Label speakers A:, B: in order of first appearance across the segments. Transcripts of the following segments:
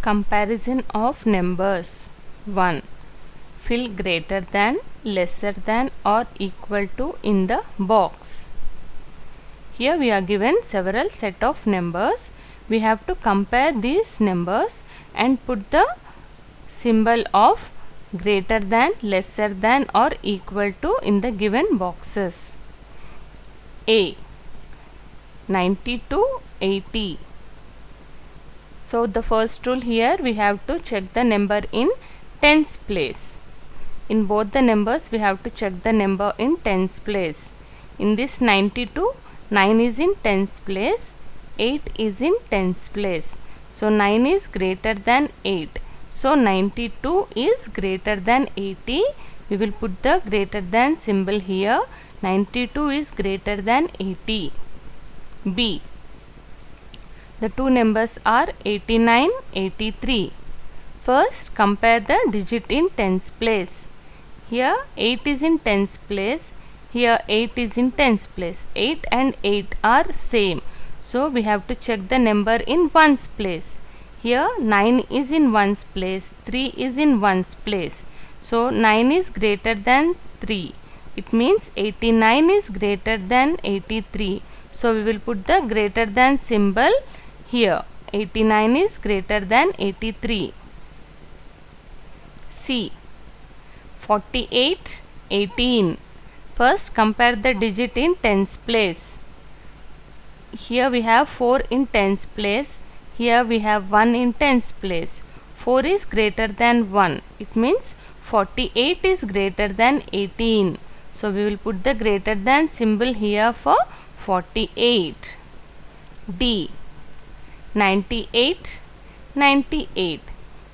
A: Comparison of numbers. 1. Fill greater than, lesser than or equal to in the box. Here we are given several set of numbers. We have to compare these numbers and put the symbol of greater than, lesser than or equal to in the given boxes. A. 90 to 80. So the first rule here, we have to check the number in tens place. In both the numbers we have to check the number in tens place. In this 92, 9 is in tens place, 8 is in tens place. So 9 is greater than 8. So 92 is greater than 80. We will put the greater than symbol here. 92 is greater than 80. B. The two numbers are 89, 83. First compare the digit in tens place. Here 8 is in tens place. Here 8 is in tens place. 8 and 8 are same. So we have to check the number in ones place. Here 9 is in ones place. 3 is in ones place. So 9 is greater than 3. It means 89 is greater than 83. So we will put the greater than symbol here. 89 is greater than 83. C. 48, 18. First compare the digit in tens place. Here we have 4 in tens place. Here we have 1 in tens place. 4 is greater than 1. It means 48 is greater than 18. So we will put the greater than symbol here for 48. D. 98, 98.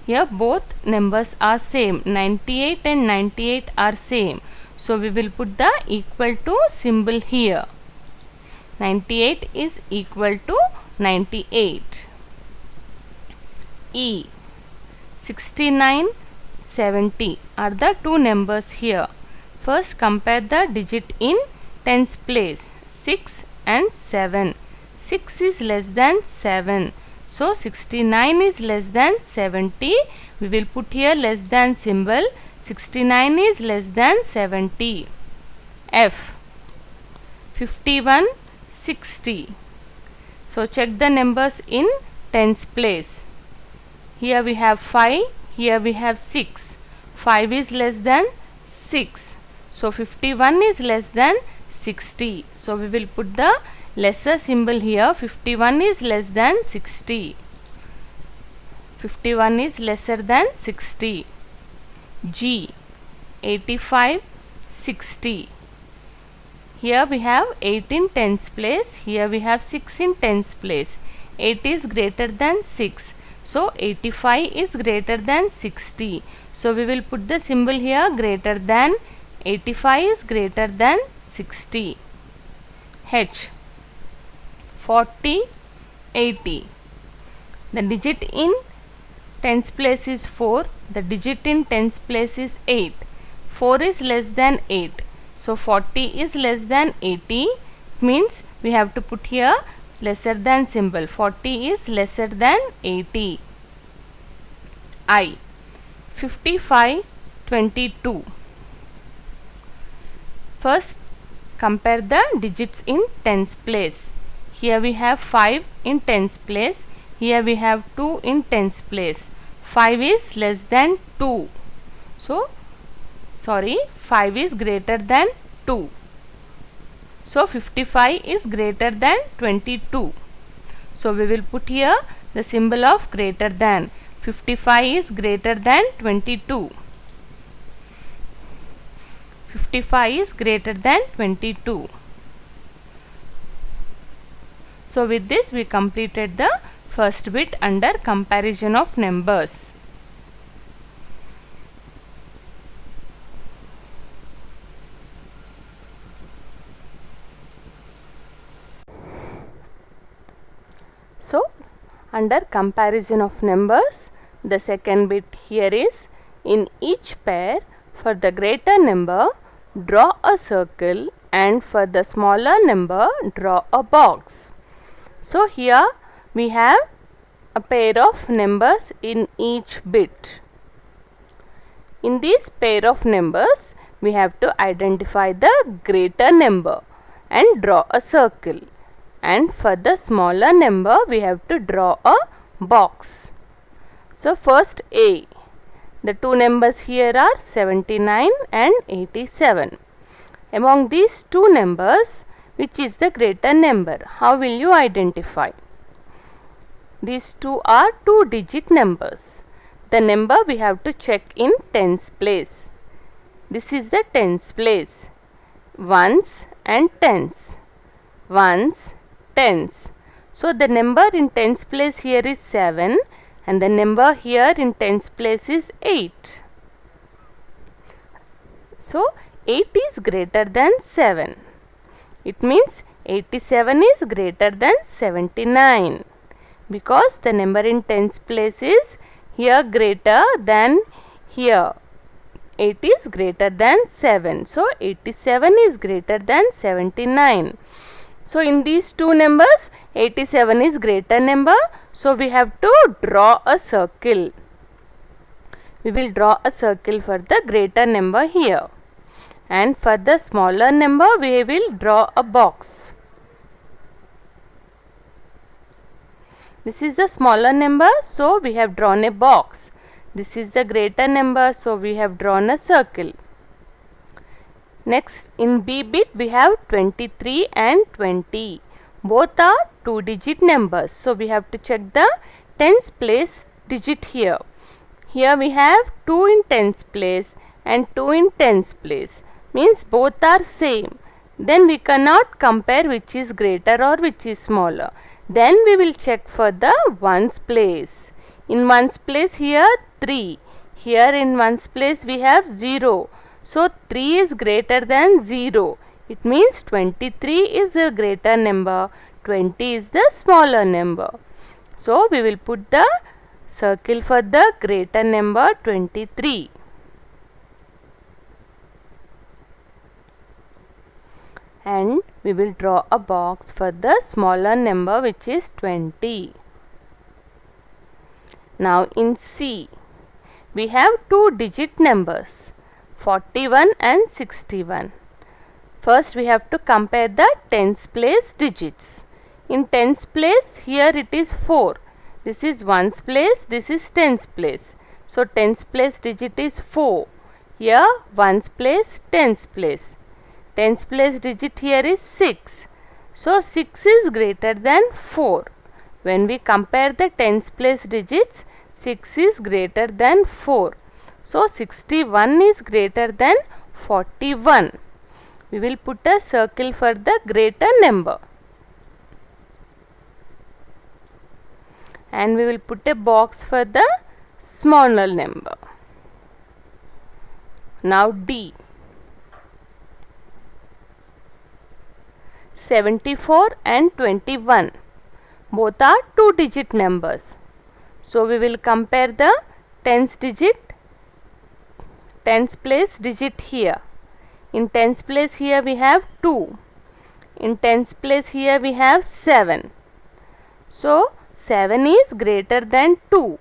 A: Here both numbers are same. 98 and 98 are same. So we will put the equal to symbol here. 98 is equal to 98. E. 69, 70 are the two numbers here. First compare the digit in tens place. 6 and 7. 6 is less than 7. So 69 is less than 70. We will put here less than symbol. 69 is less than 70. F. 51, 60. So check the numbers in tens place. Here we have 5. Here we have 6. 5 is less than 6. So 51 is less than 60. So we will put the lesser symbol here. 51 is less than 60. 51 is lesser than 60. G. 85, 60. Here we have 8 in tens place. Here we have 6 in tens place. 8 is greater than 6. So 85 is greater than 60. So we will put the symbol here greater than. 85 is greater than 60. H. 40, 80. The digit in tens place is 4. The digit in tens place is 8. 4 is less than 8. So 40 is less than 80. Means we have to put here lesser than symbol. 40 is lesser than 80. I. 55, 22. First compare the digits in tens place. Here we have 5 in tens place. Here we have 2 in tens place. 5 is less than 2. So 5 is greater than 2. So 55 is greater than 22. So we will put here the symbol of greater than. 55 is greater than 22. 55 is greater than 22. So with this we completed the first bit under comparison of numbers. So under comparison of numbers, the second bit here is, in each pair for the greater number, draw a circle and for the smaller number draw a box. So here we have a pair of numbers in each bit. In this pair of numbers we have to identify the greater number and draw a circle, and for the smaller number we have to draw a box. So first A. The two numbers here are 79 and 87. Among these two numbers, which is the greater number? How will you identify? These two are two-digit numbers. The number we have to check in tens place. This is the tens place. Ones and tens. Ones, tens. So the number in tens place here is 7 and the number here in tens place is 8. So 8 is greater than 7. It means 87 is greater than 79 because the number in tens place is here greater than here. 8 is greater than 7. So 87 is greater than 79. So in these two numbers 87 is greater number. So we have to draw a circle. We will draw a circle for the greater number here. And for the smaller number we will draw a box. This is the smaller number, so we have drawn a box. This is the greater number, so we have drawn a circle. Next, in B bit we have 23 and 20. Both are two-digit numbers, so we have to check the tens place digit here. Here we have 2 in tens place and 2 in tens place. Means both are same. Then we cannot compare which is greater or which is smaller. Then we will check for the ones place. In ones place here 3. Here in ones place we have 0. So 3 is greater than 0. It means 23 is a greater number. 20 is the smaller number. So we will put the circle for the greater number 23. And we will draw a box for the smaller number which is 20. Now in C, we have two-digit numbers 41 and 61. First we have to compare the tens place digits. In tens place here it is 4. This is ones place, this is tens place. So tens place digit is 4. Here ones place, tens place. Tens place digit here is 6. So 6 is greater than 4. When we compare the tens place digits, 6 is greater than 4. So 61 is greater than 41. We will put a circle for the greater number. And we will put a box for the smaller number. Now D. 74 and 21. Both are two-digit numbers. So we will compare the tens place digit here. In tens place here we have 2. In tens place here we have 7. So 7 is greater than 2.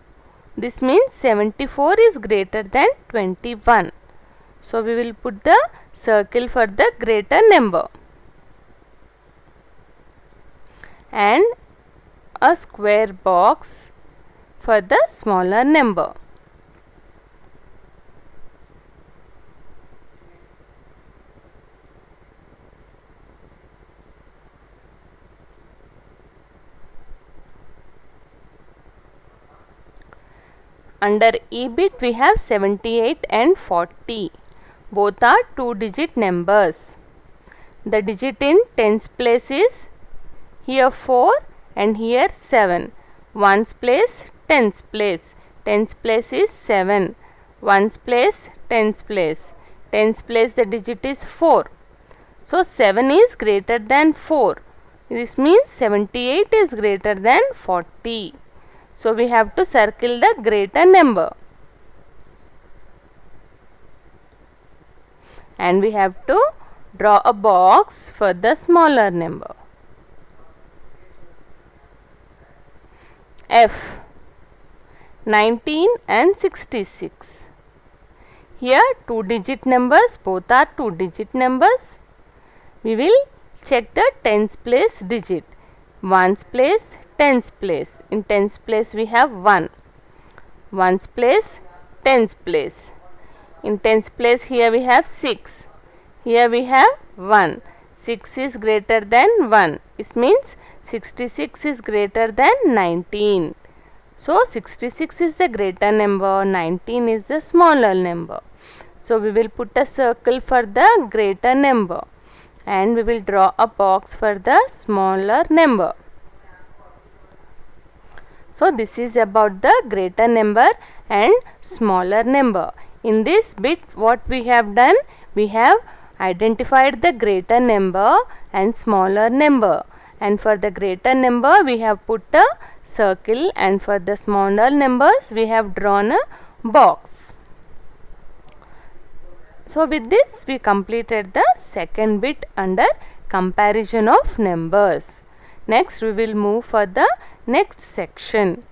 A: This means 74 is greater than 21. So we will put the circle for the greater number. And a square box for the smaller number. Under E bit we have 78 and 40. Both are two-digit numbers. The digit in tens place is here 4 and here 7. Ones place, tens place. Tens place is 7. Ones place, tens place. Tens place the digit is 4. So 7 is greater than 4. This means 78 is greater than 40. So we have to circle the greater number. And we have to Draw a box for the smaller number. F. 19 and 66. Here 2-digit numbers, both are 2-digit numbers. We will check the tens place digit. Ones place, tens place. In tens place we have 1. Ones place, tens place. In tens place here we have 6. Here we have 1. 6 is greater than 1. This means 66 is greater than 19. So 66 is the greater number, 19 is the smaller number. So we will put a circle for the greater number and we will draw a box for the smaller number. So this is about the greater number and smaller number. In this bit what we have done, we have identified the greater number and smaller number. And for the greater number we have put a circle and for the smaller numbers we have drawn a box. So with this we completed the second bit under comparison of numbers. Next we will move for the next section.